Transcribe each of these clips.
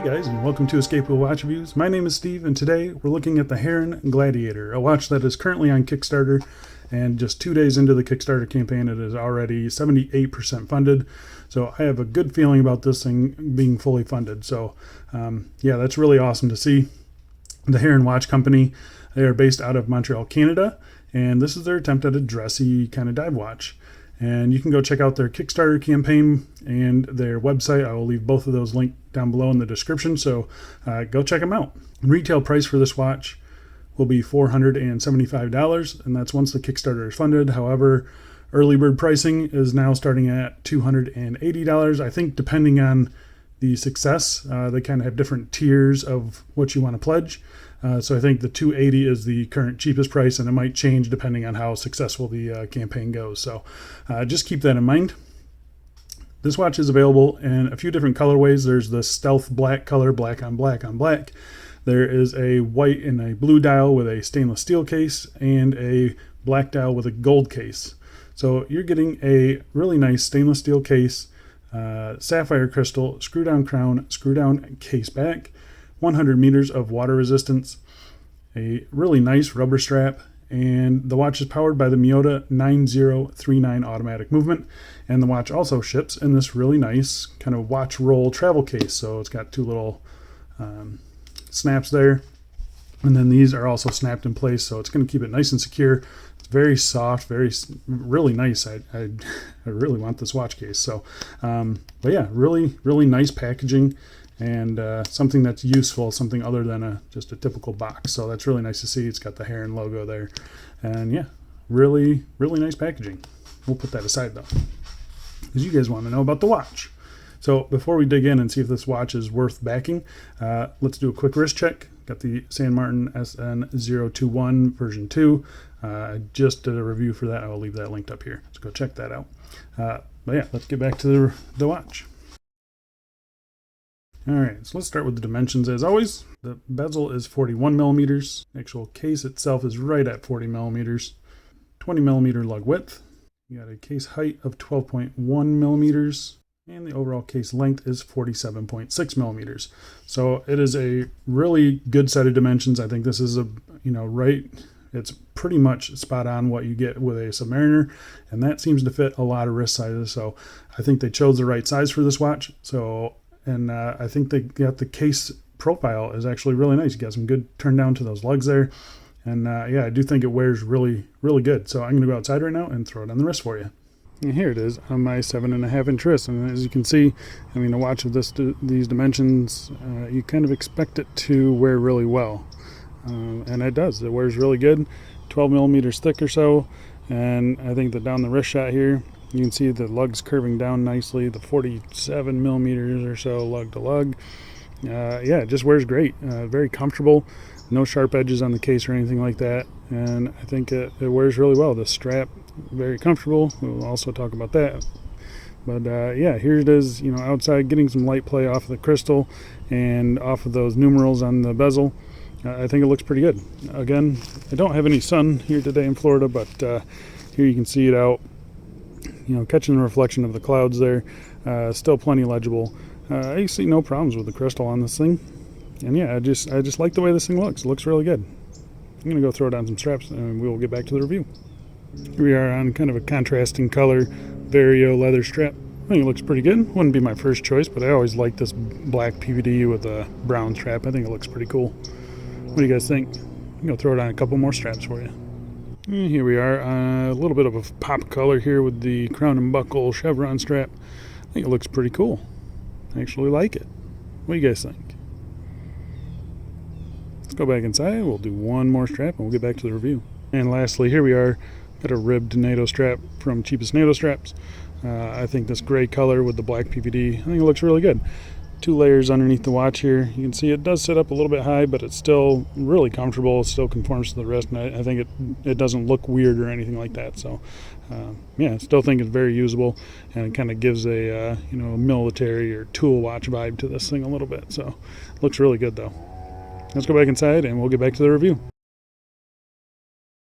Hey guys, and welcome to Escape with Watch Reviews. My name is Steve, and today we're looking at the Heron Gladiator, a watch that is currently on Kickstarter, and just 2 days into the Kickstarter campaign, it is already 78% funded. So I have a good feeling about this thing being fully funded. So yeah, that's really awesome to see. The Heron Watch Company, they are based out of Montreal, Canada, and this is their attempt at a dressy kind of dive watch. And you can go check out their Kickstarter campaign and their website. I will leave both of those linked down below in the description, so go check them out. Retail price for this watch will be $475, and that's once the Kickstarter is funded. However, early bird pricing is now starting at $280. I think depending on the success, they kind of have different tiers of what you want to pledge. So I think the $280 is the current cheapest price, and it might change depending on how successful the campaign goes. So just keep that in mind. This watch is available in a few different colorways. There's the stealth black color, black on black on black. There is a white and a blue dial with a stainless steel case, and a black dial with a gold case. So you're getting a really nice stainless steel case, sapphire crystal, screw down crown, screw down case back, 100 meters of water resistance, a really nice rubber strap, and the watch is powered by the Miyota 9039 automatic movement. And the watch also ships in this really nice kind of watch roll travel case. So it's got two little snaps there, and then these are also snapped in place, so it's going to keep it nice and secure. It's very soft, really nice. I really want this watch case. So but yeah, really nice packaging, and something that's useful, something other than just a typical box. So that's really nice to see. It's got the Heron logo there, and yeah, really nice packaging. We'll put that aside though, because you guys want to know about the watch. So before we dig in and see if this watch is worth backing, let's do a quick wrist check. Got the San Martin SN021 version 2. I just did a review for that. I will leave that linked up here, so go check that out. But yeah, let's get back to the watch. All right, so let's start with the dimensions as always. The bezel is 41 millimeters. The actual case itself is right at 40 millimeters. 20 millimeter lug width. You got a case height of 12.1 millimeters. And the overall case length is 47.6 millimeters. So it is a really good set of dimensions. I think this is it's pretty much spot on what you get with a Submariner, and that seems to fit a lot of wrist sizes. So I think they chose the right size for this watch. So, and I think they got the case profile is actually really nice. You got some good turn down to those lugs there. And yeah, I do think it wears really good. So I'm going to go outside right now and throw it on the wrist for you. And here it is on my 7.5 inch wrist, and as you can see, I mean, a watch of these dimensions, you kind of expect it to wear really well, and it does. It wears really good, 12 millimeters thick or so, and I think that down the wrist shot here, you can see the lugs curving down nicely, the 47 millimeters or so lug to lug. Yeah, it just wears great, very comfortable, no sharp edges on the case or anything like that, and I think it wears really well. The strap, very comfortable. We'll also talk about that. But yeah, here it is, outside, getting some light play off of the crystal and off of those numerals on the bezel. I think it looks pretty good. Again, I don't have any sun here today in Florida, but here you can see it out, catching the reflection of the clouds there. Still plenty legible. I see no problems with the crystal on this thing. And yeah, I just like the way this thing looks. It looks really good. I'm going to go throw down some straps, and we will get back to the review. Here we are on kind of a contrasting color Vario leather strap. I think it looks pretty good. Wouldn't be my first choice, but I always like this black PVD with a brown strap. I think it looks pretty cool. What do you guys think? I'm going to throw down a couple more straps for you. And here we are, a little bit of a pop color here with the crown and buckle chevron strap. I think it looks pretty cool. I actually like it. What do you guys think? Let's go back inside. We'll do one more strap and we'll get back to the review. And lastly, here we are. Got a ribbed NATO strap from Cheapest NATO Straps. I think this gray color with the black PVD, I think it looks really good. 2 layers underneath the watch here. You can see it does sit up a little bit high, but it's still really comfortable. It still conforms to the wrist, and I think it doesn't look weird or anything like that. So yeah, I still think it's very usable, and it kind of gives a military or tool watch vibe to this thing a little bit. So it looks really good though. Let's go back inside and we'll get back to the review.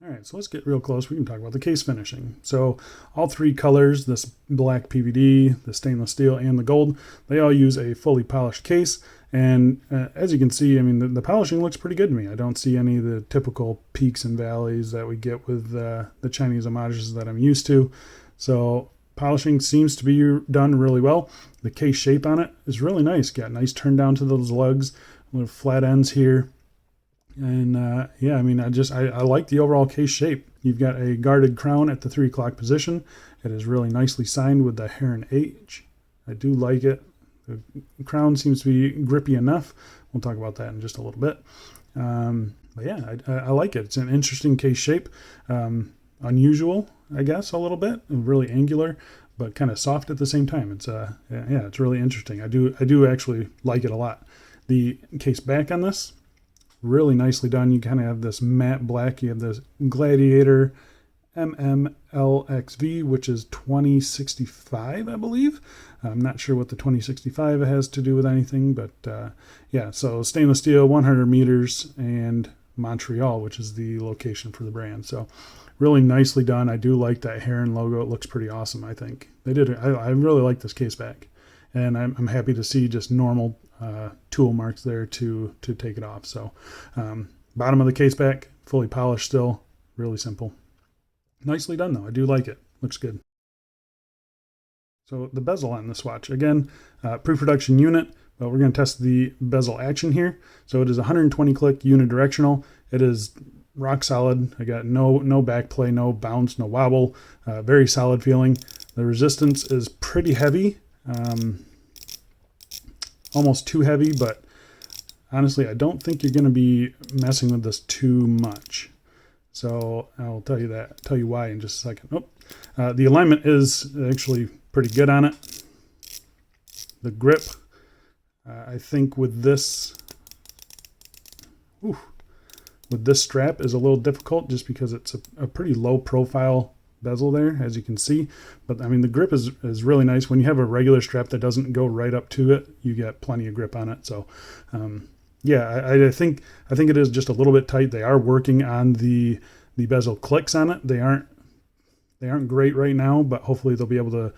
All right, so let's get real close. We can talk about the case finishing. So all 3 colors, this black PVD, the stainless steel, and the gold, they all use a fully polished case. And as you can see, I mean, the polishing looks pretty good to me. I don't see any of the typical peaks and valleys that we get with the Chinese homages that I'm used to. So polishing seems to be done really well. The case shape on it is really nice. Got a nice turn down to those lugs, little flat ends here. And yeah, I mean, I like the overall case shape. You've got a guarded crown at the 3 o'clock position. It is really nicely signed with the Heron H. I do like it. The crown seems to be grippy enough. We'll talk about that in just a little bit. But yeah, I like it. It's an interesting case shape. Unusual, I guess, a little bit. Really angular, but kind of soft at the same time. It's yeah, it's really interesting. I do actually like it a lot. The case back on this, really nicely done. You kind of have this matte black. You have this Gladiator MMLXV, which is 2065, I believe. I'm not sure what the 2065 has to do with anything, but yeah, so stainless steel, 100 meters, and Montreal, which is the location for the brand. So really nicely done. I do like that Heron logo. It looks pretty awesome, I think. They did. I really like this case back, and I'm happy to see just normal tool marks there to take it off. So bottom of the case back, fully polished still, really simple. Nicely done though. I do like it. Looks good. So the bezel on this watch, again, pre-production unit, but we're going to test the bezel action here. So it is 120 click unidirectional. It is rock solid. I got no back play, no bounce, no wobble. Very solid feeling. The resistance is pretty heavy, almost too heavy, but honestly, I don't think you're going to be messing with this too much. So I'll tell you why in just a second. The alignment is actually pretty good on it. The grip, I think with this strap is a little difficult just because it's a pretty low profile bezel there, as you can see. But I mean, the grip is really nice. When you have a regular strap that doesn't go right up to it, you get plenty of grip on it. So yeah, I think it is just a little bit tight. They are working on the bezel clicks on it. They aren't great right now, but hopefully they'll be able to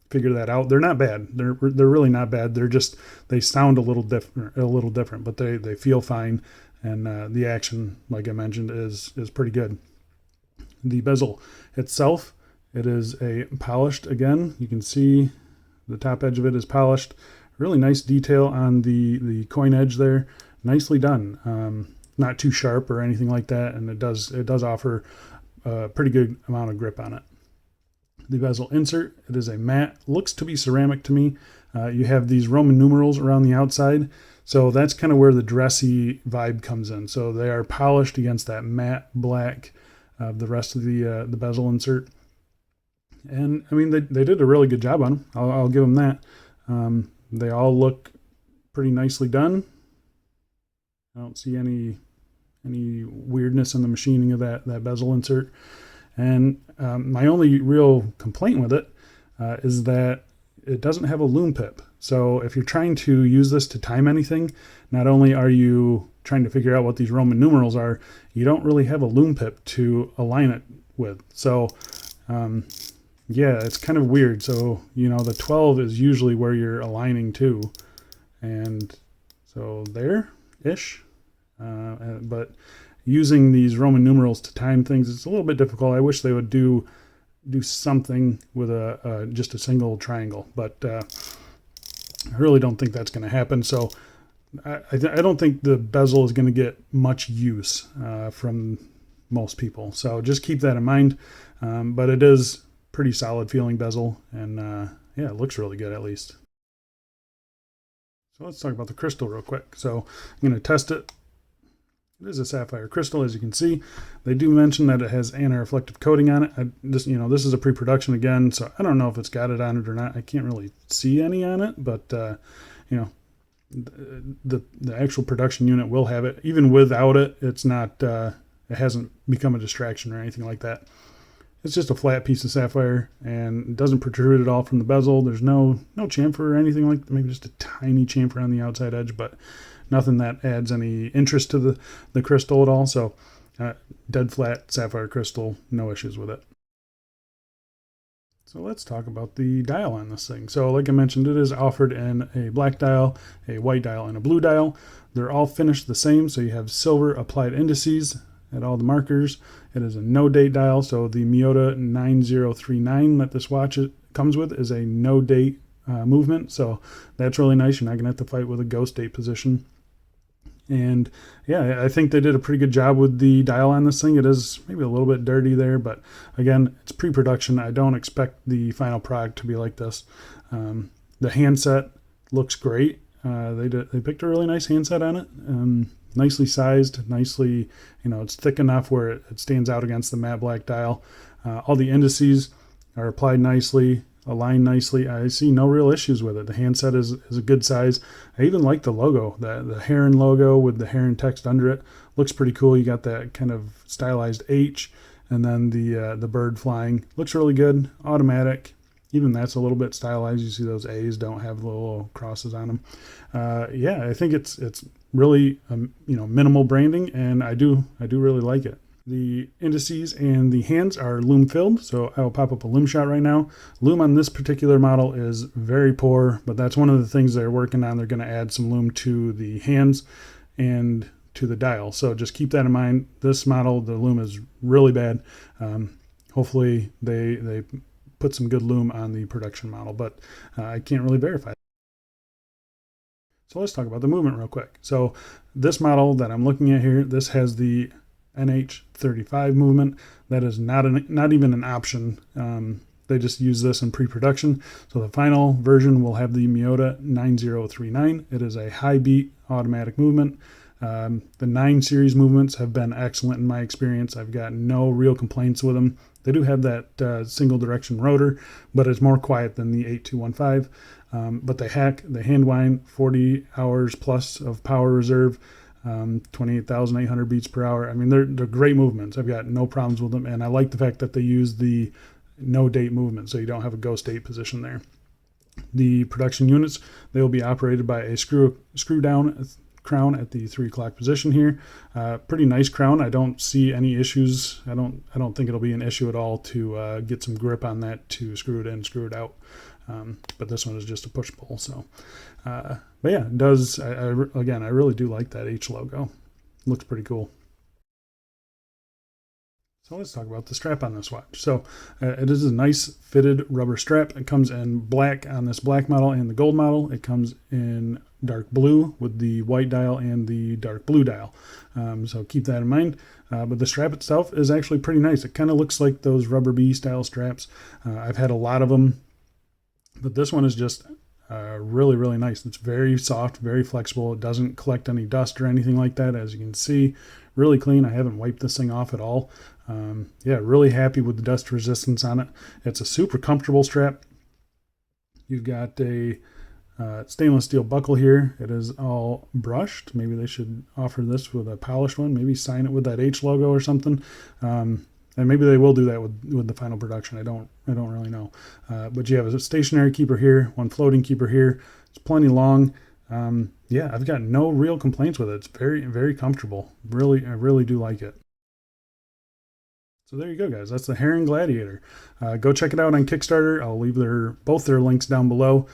figure that out. They're not bad. They're really not bad. They sound a little different, but they feel fine. And the action, like I mentioned, is pretty good. The bezel itself, it is a polished. Again, you can see the top edge of it is polished. Really nice detail on the coin edge there. Nicely done. Not too sharp or anything like that, and it does offer a pretty good amount of grip on it. The bezel insert, it is a matte. Looks to be ceramic to me. You have these Roman numerals around the outside, so that's kind of where the dressy vibe comes in. So they are polished against that matte black of the rest of the bezel insert. And I mean, they did a really good job on them. I'll give them that. They all look pretty nicely done. I don't see any weirdness in the machining of that bezel insert. And my only real complaint with it is that it doesn't have a lume pip. So if you're trying to use this to time anything, not only are you trying to figure out what these Roman numerals are, you don't really have a lume pip to align it with. So yeah, it's kind of weird. So, you know, the 12 is usually where you're aligning to. And so there-ish. But using these Roman numerals to time things, it's a little bit difficult. I wish they would do something with just a single triangle. But I really don't think that's going to happen. So I don't think the bezel is going to get much use from most people. So just keep that in mind. But it is pretty solid feeling bezel, and yeah, it looks really good at least. So let's talk about the crystal real quick. So I'm going to test it. It is a sapphire crystal, as you can see. They do mention that it has anti-reflective coating on it. This is a pre-production again, so I don't know if it's got it on it or not. I can't really see any on it, but you know, the actual production unit will have it. Even without it, it's not. It hasn't become a distraction or anything like that. It's just a flat piece of sapphire, and it doesn't protrude at all from the bezel. There's no chamfer or anything like that. Maybe just a tiny chamfer on the outside edge, but nothing that adds any interest to the crystal at all. So dead flat sapphire crystal, no issues with it. So let's talk about the dial on this thing. So like I mentioned, it is offered in a black dial, a white dial, and a blue dial. They're all finished the same, so you have silver applied indices at all the markers. It is a no date dial, so the Miyota 9039 that this watch comes with is a no date movement, so that's really nice. You're not gonna have to fight with a ghost date position. And yeah, I think they did a pretty good job with the dial on this thing. It is maybe a little bit dirty there, but again, it's pre-production. I don't expect the final product to be like this. The handset looks great. They picked a really nice handset on it. Nicely sized, nicely, it's thick enough where it stands out against the matte black dial. All the indices are applied nicely, aligned nicely. I see no real issues with it. The handset is a good size. I even like the logo, the Heron logo with the Heron text under it. Looks pretty cool. You got that kind of stylized H, and then the bird flying. Looks really good. Automatic. Even that's a little bit stylized. You see those A's don't have the little crosses on them. Yeah, I think it's really minimal branding, and I do really like it. The indices and the hands are Lume filled, so I will pop up a Lume shot right now. Lume on this particular model is very poor, but that's one of the things they're working on. They're going to add some Lume to the hands and to the dial, so just keep that in mind. This model, the Lume is really bad. Hopefully they put some good Lume on the production model, but I can't really verify. So let's talk about the movement real quick. So this model that I'm looking at here, this has the NH35 movement. That is not even an option. They just use this in pre-production. So the final version will have the Miyota 9039. It is a high beat automatic movement. The 9 series movements have been excellent in my experience. I've got no real complaints with them. They do have that single direction rotor, but it's more quiet than the 8215. But they hand wind 40 hours plus of power reserve. 28,800 beats per hour. I mean, they're great movements. I've got no problems with them, and I like the fact that they use the no date movement, so you don't have a ghost date position there. The production units, they will be operated by a screw down crown at the 3 o'clock position here. Pretty nice crown. I don't see any issues. I don't think it'll be an issue at all to get some grip on that to screw it in, screw it out. But this one is just a push pull. So, but yeah, it does. Again, I really do like that H logo. Looks pretty cool. So let's talk about the strap on this watch. So it is a nice fitted rubber strap. It comes in black on this black model and the gold model. It comes in dark blue with the white dial and the dark blue dial. So keep that in mind. But the strap itself is actually pretty nice. It kind of looks like those rubber bee style straps. I've had a lot of them, but this one is just really, really nice. It's very soft, very flexible. It doesn't collect any dust or anything like that. As you can see, really clean. I haven't wiped this thing off at all. Yeah, really happy with the dust resistance on it. It's a super comfortable strap. You've got a stainless steel buckle here. It is all brushed. Maybe they should offer this with a polished one. Maybe sign it with that H logo or something. And maybe they will do that with the final production. I don't really know. But you have a stationary keeper here, one floating keeper here. It's plenty long. Yeah, I've got no real complaints with it. It's very, very comfortable. Really, I really do like it. So there you go, guys. That's the Heron Gladiator. Go check it out on Kickstarter. I'll leave both their links down below.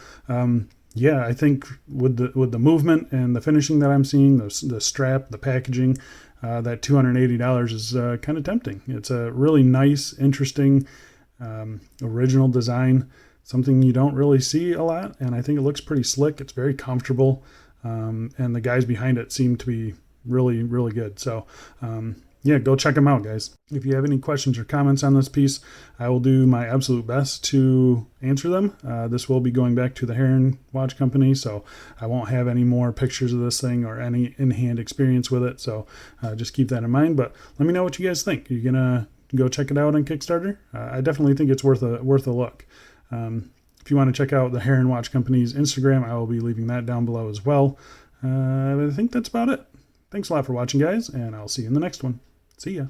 Yeah, I think with the movement and the finishing that I'm seeing, the strap, the packaging, that $280 is kind of tempting. It's a really nice, interesting, original design, something you don't really see a lot, and I think it looks pretty slick. It's very comfortable, and the guys behind it seem to be really, really good. So yeah, go check them out, guys. If you have any questions or comments on this piece, I will do my absolute best to answer them. This will be going back to the Heron watch company, so I won't have any more pictures of this thing or any in-hand experience with it, so just keep that in mind. But let me know what you guys think. Are you gonna go check it out on Kickstarter? I definitely think it's worth a look. If you want to check out the Heron watch company's Instagram, I will be leaving that down below as well. I think that's about it. Thanks a lot for watching, guys, and I'll see you in the next one. See ya.